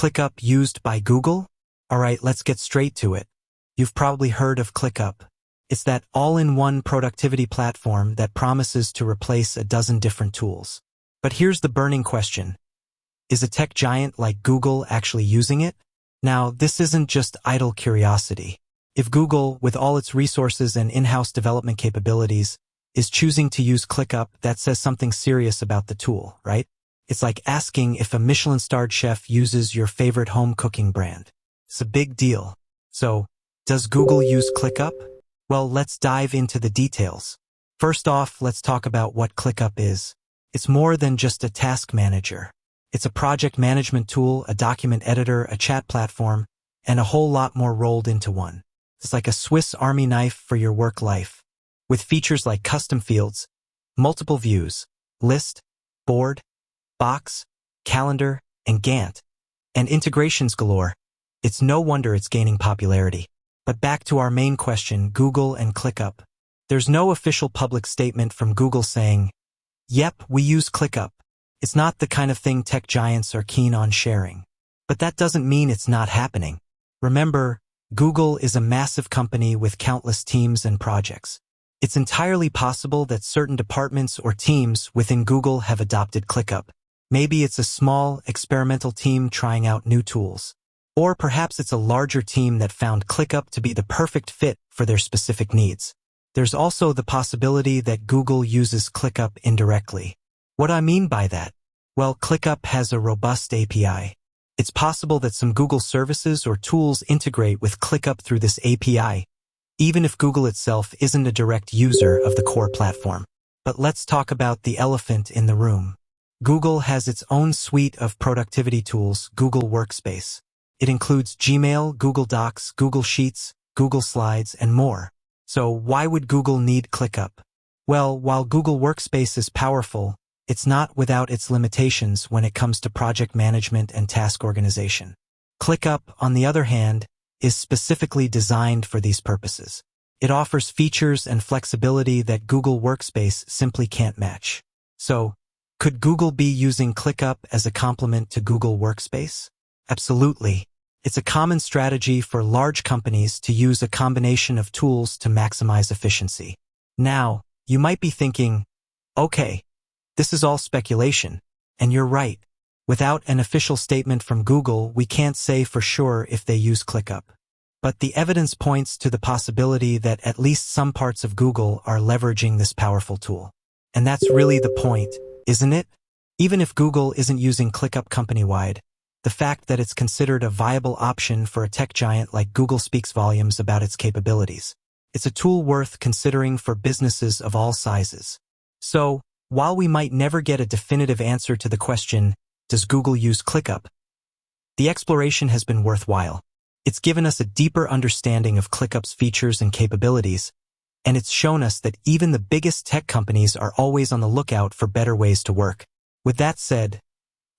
ClickUp used by Google? Alright, let's get straight to it. You've probably heard of ClickUp. It's that all-in-one productivity platform that promises to replace a dozen different tools. But here's the burning question. Is a tech giant like Google actually using it? Now, this isn't just idle curiosity. If Google, with all its resources and in-house development capabilities, is choosing to use ClickUp, that says something serious about the tool, right? It's like asking if a Michelin-starred chef uses your favorite home cooking brand. It's a big deal. So, does Google use ClickUp? Well, let's dive into the details. First off, let's talk about what ClickUp is. It's more than just a task manager. It's a project management tool, a document editor, a chat platform, and a whole lot more rolled into one. It's like a Swiss Army knife for your work life. With features like custom fields, multiple views, list, board, box, calendar, and Gantt, and integrations galore, it's no wonder it's gaining popularity. But back to our main question, Google and ClickUp. There's no official public statement from Google saying, "Yep, we use ClickUp." It's not the kind of thing tech giants are keen on sharing. But that doesn't mean it's not happening. Remember, Google is a massive company with countless teams and projects. It's entirely possible that certain departments or teams within Google have adopted ClickUp. Maybe it's a small, experimental team trying out new tools. Or perhaps it's a larger team that found ClickUp to be the perfect fit for their specific needs. There's also the possibility that Google uses ClickUp indirectly. What I mean by that? Well, ClickUp has a robust API. It's possible that some Google services or tools integrate with ClickUp through this API, even if Google itself isn't a direct user of the core platform. But let's talk about the elephant in the room. Google has its own suite of productivity tools, Google Workspace. It includes Gmail, Google Docs, Google Sheets, Google Slides, and more. So why would Google need ClickUp? Well, while Google Workspace is powerful, it's not without its limitations when it comes to project management and task organization. ClickUp, on the other hand, is specifically designed for these purposes. It offers features and flexibility that Google Workspace simply can't match. So, could Google be using ClickUp as a complement to Google Workspace? Absolutely. It's a common strategy for large companies to use a combination of tools to maximize efficiency. Now, you might be thinking, okay, this is all speculation, and you're right. Without an official statement from Google, we can't say for sure if they use ClickUp. But the evidence points to the possibility that at least some parts of Google are leveraging this powerful tool. And that's really the point, isn't it? Even if Google isn't using ClickUp company-wide, the fact that it's considered a viable option for a tech giant like Google speaks volumes about its capabilities. It's a tool worth considering for businesses of all sizes. So, while we might never get a definitive answer to the question, does Google use ClickUp? The exploration has been worthwhile. It's given us a deeper understanding of ClickUp's features and capabilities, and it's shown us that even the biggest tech companies are always on the lookout for better ways to work. With that said,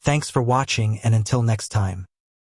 thanks for watching, and until next time.